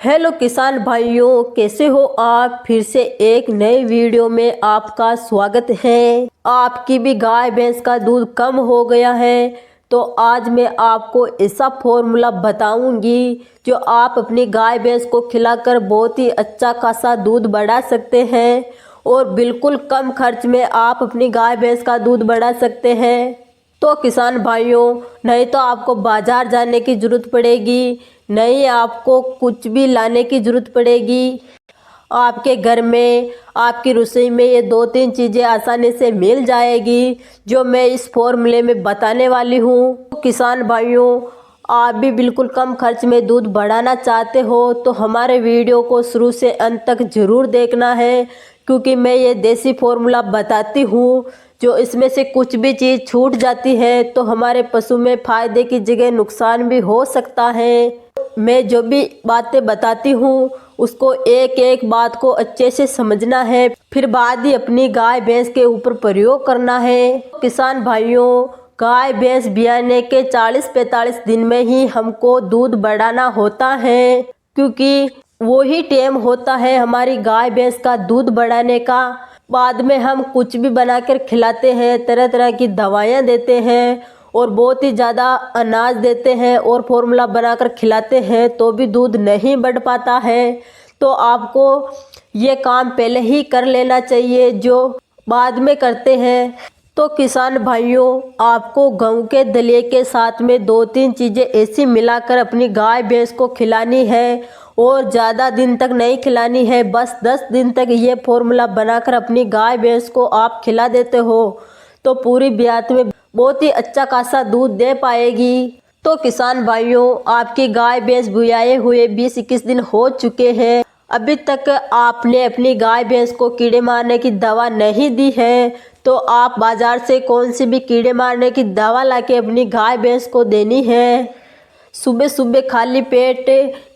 Hello किसान भाइयों, कैसे हो आप। फिर से एक नए वीडियो में आपका स्वागत है। आपकी भी गाय भैंस का दूध कम हो गया है तो आज मैं आपको ऐसा फॉर्मूला बताऊंगी जो आप अपनी गाय भैंस को खिलाकर बहुत ही अच्छा खासा दूध बढ़ा सकते हैं और बिल्कुल कम खर्च में आप अपनी गाय भैंस का दूध बढ़ा सकते हैं। तो किसान भाइयों, नहीं तो आपको बाजार जाने की ज़रूरत पड़ेगी, नहीं आपको कुछ भी लाने की ज़रूरत पड़ेगी। आपके घर में, आपकी रसोई में ये दो तीन चीज़ें आसानी से मिल जाएगी जो मैं इस फॉर्मूले में बताने वाली हूँ। तो किसान भाइयों, आप भी बिल्कुल कम खर्च में दूध बढ़ाना चाहते हो तो हमारे वीडियो को शुरू से अंत तक ज़रूर देखना है, क्योंकि मैं ये देसी फॉर्मूला बताती हूँ। जो इसमें से कुछ भी चीज़ छूट जाती है तो हमारे पशु में फ़ायदे की जगह नुकसान भी हो सकता है। मैं जो भी बातें बताती हूँ उसको एक एक बात को अच्छे से समझना है, फिर बाद ही अपनी गाय भैंस के ऊपर प्रयोग करना है। किसान भाइयों, गाय भैंस ब्याने के 40-45 दिन में ही हमको दूध बढ़ाना होता है, क्योंकि वो ही टाइम होता है हमारी गाय भैंस का दूध बढ़ाने का। बाद में हम कुछ भी बनाकर खिलाते हैं, तरह तरह की दवाइयाँ देते हैं और बहुत ही ज़्यादा अनाज देते हैं और फॉर्मूला बनाकर खिलाते हैं तो भी दूध नहीं बढ़ पाता है। तो आपको ये काम पहले ही कर लेना चाहिए जो बाद में करते हैं। तो किसान भाइयों, आपको गेहूं के दलिए के साथ में दो तीन चीज़ें ऐसी मिलाकर अपनी गाय भैंस को खिलानी है और ज़्यादा दिन तक नहीं खिलानी है। बस 10 दिन तक ये फॉर्मूला बनाकर अपनी गाय भैंस को आप खिला देते हो तो पूरी ब्यात में बहुत ही अच्छा खासा दूध दे पाएगी। तो किसान भाइयों, आपकी गाय भैंस बुआए हुए 20-21 दिन हो चुके हैं, अभी तक आपने अपनी गाय भैंस को कीड़े मारने की दवा नहीं दी है तो आप बाजार से कौन सी भी कीड़े मारने की दवा लाके अपनी गाय भैंस को देनी है। सुबह सुबह खाली पेट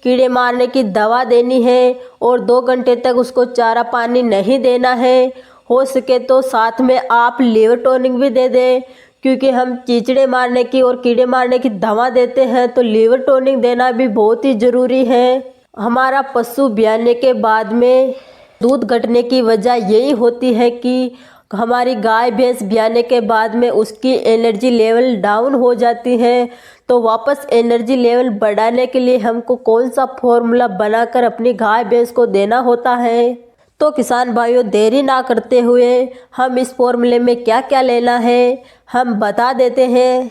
कीड़े मारने की दवा देनी है और 2 घंटे तक उसको चारा पानी नहीं देना है। हो सके तो साथ में आप लीवर टॉनिक भी दे दें, क्योंकि हम चीचड़े मारने की और कीड़े मारने की दवा देते हैं तो लीवर टॉनिक देना भी बहुत ही ज़रूरी है। हमारा पशु ब्याने के बाद में दूध घटने की वजह यही होती है कि हमारी गाय भैंस ब्याने के बाद में उसकी एनर्जी लेवल डाउन हो जाती है। तो वापस एनर्जी लेवल बढ़ाने के लिए हमको कौन सा फॉर्मूला बनाकर अपनी गाय भैंस को देना होता है। तो किसान भाइयों, देरी ना करते हुए हम इस फॉर्मूले में क्या क्या लेना है हम बता देते हैं।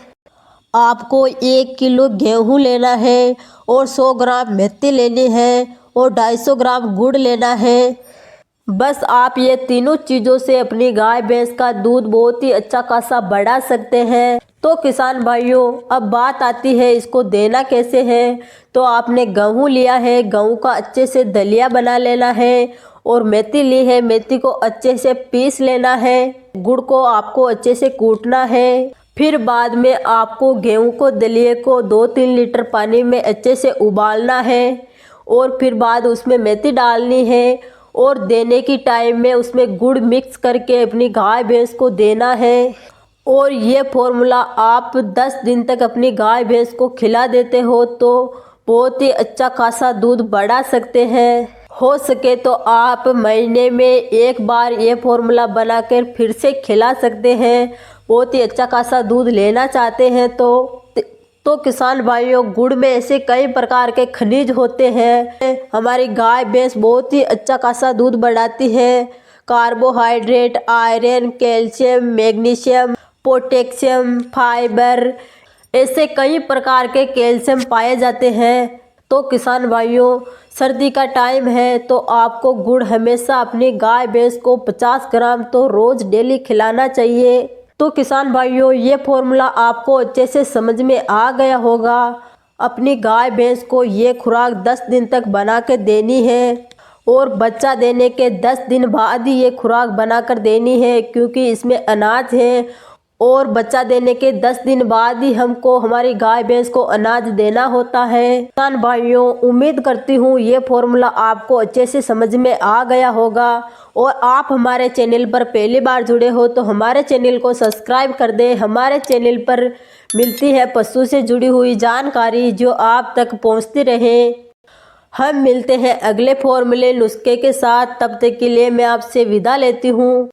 आपको 1 किलो गेहूँ लेना है और 100 ग्राम मेथी लेनी है और 250 ग्राम गुड़ लेना है। बस आप ये तीनों चीज़ों से अपनी गाय भैंस का दूध बहुत ही अच्छा खासा बढ़ा सकते हैं। तो किसान भाइयों, अब बात आती है इसको देना कैसे है। तो आपने गेहूँ लिया है, गेहूँ का अच्छे से दलिया बना लेना है और मेथी ली है, मेथी को अच्छे से पीस लेना है। गुड़ को आपको अच्छे से कूटना है। फिर बाद में आपको गेहूँ को दलिए को 2-3 लीटर पानी में अच्छे से उबालना है और फिर बाद उसमें मेथी डालनी है और देने की टाइम में उसमें गुड़ मिक्स करके अपनी गाय भैंस को देना है। और ये फॉर्मूला आप 10 दिन तक अपनी गाय भैंस को खिला देते हो तो बहुत ही अच्छा खासा दूध बढ़ा सकते हैं। हो सके तो आप महीने में एक बार ये फॉर्मूला बनाकर फिर से खिला सकते हैं। बहुत ही अच्छा खासा दूध लेना चाहते हैं तो किसान भाइयों, गुड़ में ऐसे कई प्रकार के खनिज होते हैं। हमारी गाय भैंस बहुत ही अच्छा खासा दूध बढ़ाती है। Carbohydrate, iron, calcium, magnesium, potassium, fibre, ऐसे कई प्रकार के कैल्शियम पाए जाते हैं। तो किसान भाइयों, सर्दी का टाइम है तो आपको गुड़ हमेशा अपनी गाय भैंस को 50 ग्राम तो रोज़ डेली खिलाना चाहिए। तो किसान भाइयों, ये फॉर्मूला आपको अच्छे से समझ में आ गया होगा। अपनी गाय भैंस को ये खुराक 10 दिन तक बना के देनी है और बच्चा देने के 10 दिन बाद ही ये खुराक बनाकर देनी है, क्योंकि इसमें अनाज है और बच्चा देने के 10 दिन बाद ही हमको हमारी गाय भैंस को अनाज देना होता है। किसान भाइयों, उम्मीद करती हूँ ये फॉर्मूला आपको अच्छे से समझ में आ गया होगा और आप हमारे चैनल पर पहली बार जुड़े हो तो हमारे चैनल को सब्सक्राइब कर दें। हमारे चैनल पर मिलती है पशु से जुड़ी हुई जानकारी जो आप तक पहुँचती रहे। हम मिलते हैं अगले फॉर्मूले नुस्खे के साथ। तब तक के लिए मैं आपसे विदा लेती हूँ।